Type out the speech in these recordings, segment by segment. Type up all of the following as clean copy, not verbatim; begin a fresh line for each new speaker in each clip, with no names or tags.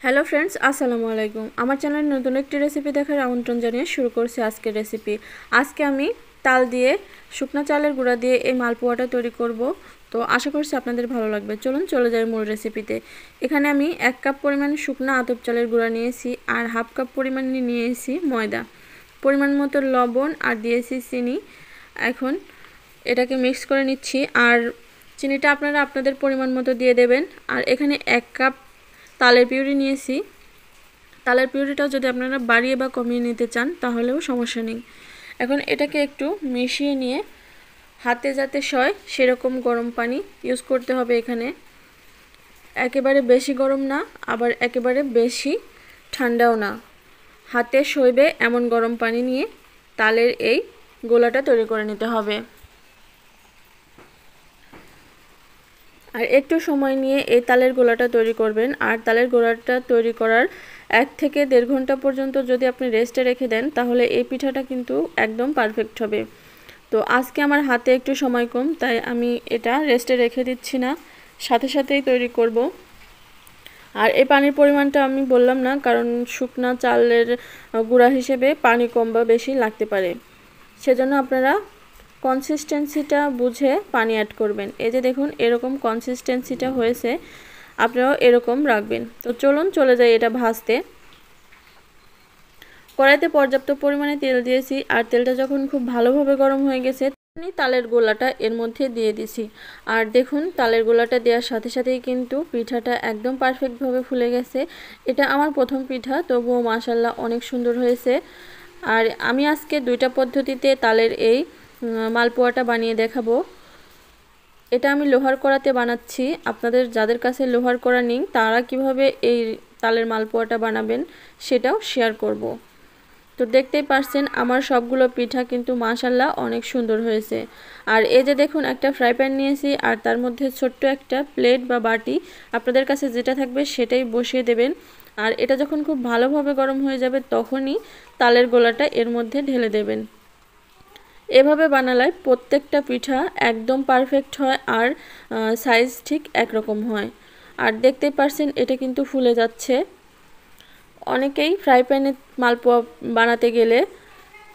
Hello friends, আসসালামু আলাইকুম। আমার চ্যানেলে নতুন একটি রেসিপি দেখার আমন্ত্রণ জানিয়ে শুরু করছি আজকের রেসিপি। আজকে আমি তাল দিয়ে শুকনো চালের গুঁড়া দিয়ে এই মালপোয়াটা তৈরি করব। তো আশা করছি আপনাদের ভালো লাগবে। চলুন চলে যাই মূল রেসিপিতে। এখানে আমি 1 কাপ পরিমাণ শুকনো আতপ চালের গুঁড়া নিয়েছি আর হাফ কাপ পরিমাণ নিয়েছি ময়দা, পরিমাণ মতো লবণ আর দিয়েছি চিনি। এখন এটাকে মিক্স করে নিচ্ছি আর চিনিটা আপনারা আপনাদের পরিমাণ মতো দিয়ে দেবেন। আর এখানে 1 কাপ তালের পিউরি নিয়েছি। তালের পিউরিটাও যদি আপনারা বাড়িয়ে বা কমিয়ে নিতে চান তাহলেও সমস্যা নেই। এখন এটাকে একটু মিশিয়ে নিয়ে হাতে যাতে সয় সেরকম গরম পানি ইউজ করতে হবে। এখানে একেবারে বেশি গরম না, আবার একেবারে বেশি ঠান্ডাও না, হাতে সইবে এমন গরম পানি নিয়ে তালের এই গোলাটা তৈরি করে নিতে হবে। আর একটু সময় নিয়ে এই তালের গোলাটা তৈরি করবেন। আর তালের গোলাটা তৈরি করার 1 থেকে 1.5 ঘন্টা পর্যন্ত যদি আপনি রেস্টে রেখে দেন তাহলে এই পিঠাটা কিন্তু একদম পারফেক্ট হবে। তো আজকে আমার হাতে একটু সময় কম, তাই আমি এটা রেস্টে রেখে দিচ্ছি না, সাথে সাথেই তৈরি করব। আর এই পানির পরিমাণটা আমি বললাম না, কারণ শুকনা চালের গুঁড়া হিসেবে পানি কম বা বেশি লাগতে পারে, সেজন্য আপনারা কনসিস্টেন্সিটা বুঝে পানি অ্যাড করবেন। এই যে দেখুন এরকম কনসিস্টেন্সিটা হয়েছে, আপনারাও এরকম রাখবেন। তো চলুন চলে যাই এটা ভাজতে। কড়াইতে পর্যাপ্ত পরিমাণে তেল দিয়েছি আর তেলটা যখন খুব ভালোভাবে গরম হয়ে গেছে তখনই তালের গোলাটা এর মধ্যে দিয়ে দিছি। আর দেখুন তালের গোলাটা দেওয়ার সাথে সাথেই কিন্তু পিঠাটা একদম পারফেক্টভাবে ফুলে গেছে। এটা আমার প্রথম পিঠা, তবুও মাশাআল্লাহ অনেক সুন্দর হয়েছে। আর আমি আজকে 2টা পদ্ধতিতে তালের এই মালপোয়াটা বানিয়ে দেখাবো। এটা আমি লোহার কড়াতে বানাচ্ছি। আপনাদের যাদের কাছে লোহার কড়া নেই তারা কিভাবে এই তালের মালপোয়াটা বানাবেন সেটাও শেয়ার করব। তো দেখতেই পারছেন আমার সবগুলো পিঠা কিন্তু মাশাআল্লাহ অনেক সুন্দর হয়েছে। আর এই যে দেখুন একটা ফ্রাই প্যান নিয়েছি আর তার মধ্যে ছোট্ট একটা প্লেট বা বাটি, আপনাদের কাছে যেটা থাকবে সেটাই বসিয়ে দেবেন। আর এটা যখন খুব ভালোভাবে গরম হয়ে যাবে তখনই তালের গোলাটা এর মধ্যে ঢেলে দেবেন। এভাবে বানালে প্রত্যেকটা পিঠা একদম পারফেক্ট হয় আর সাইজ ঠিক একরকম হয়। আর দেখতেই পারছেন এটা কিন্তু ফুলে যাচ্ছে। অনেকেই ফ্রাই প্যানে মালপোয়া বানাতে গেলে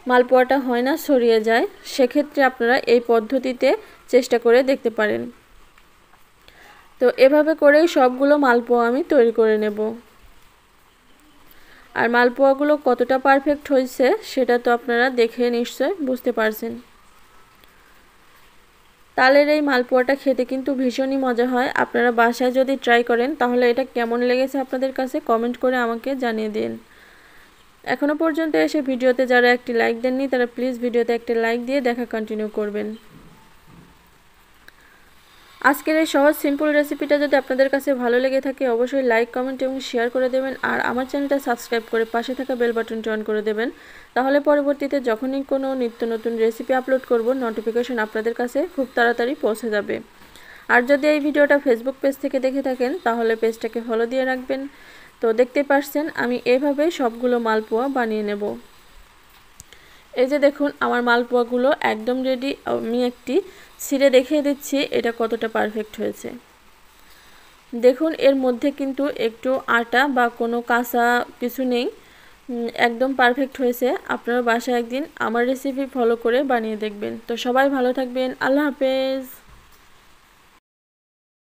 মালপোয়াটা হয় না, ছড়িয়ে যায়। সেক্ষেত্রে আপনারা এই পদ্ধতিতে চেষ্টা করে দেখতে পারেন। তো এভাবে করেই সবগুলো মালপোয়া আমি তৈরি করে নেব। আর মালপোয়াগুলো কতটা পারফেক্ট হয়েছে সেটা তো আপনারা দেখে নিশ্চয় বুঝতে পারছেন। তালের এই মালপোয়াটা খেতে কিন্তু ভীষণই মজা হয়। আপনারা বাসায় যদি ট্রাই করেন তাহলে এটা কেমন লেগেছে আপনাদের কাছে কমেন্ট করে আমাকে জানিয়ে দিন। এখনো পর্যন্ত এসে ভিডিওতে যারা একটি লাইক দেননি তারা প্লিজ ভিডিওতে একটা লাইক দিয়ে দেখা কন্টিনিউ করবেন। আজকের এই সহজ সিম্পল রেসিপিটা যদি আপনাদের কাছে ভালো লেগে থাকে অবশ্যই লাইক, কমেন্ট এবং শেয়ার করে দেবেন। আর আমার চ্যানেলটা সাবস্ক্রাইব করে পাশে থাকা বেল বাটনটি অন করে দেবেন। তাহলে পরবর্তীতে যখনই কোনো নিত্য নতুন রেসিপি আপলোড করব নোটিফিকেশন আপনাদের কাছে খুব তাড়াতাড়ি পৌঁছে যাবে। আর যদি এই ভিডিওটা ফেসবুক পেজ থেকে দেখে থাকেন তাহলে পেজটাকে ফলো দিয়ে রাখবেন। তো দেখতে পাচ্ছেন আমি এভাবে সবগুলো মালপোয়া বানিয়ে নেব। এই যে দেখুন আমার মালপোয়াগুলো একদম রেডি। আমি একটি ছিঁড়ে দেখিয়ে দিচ্ছি এটা কতটা পারফেক্ট হয়েছে। দেখুন এর মধ্যে কিন্তু একটু আটা বা কোনো কাঁচা কিছু নেই, একদম পারফেক্ট হয়েছে। আপনারা বাসায় একদিন আমার রেসিপি ফলো করে বানিয়ে দেখবেন। তো সবাই ভালো থাকবেন, আল্লাহ হাফেজ।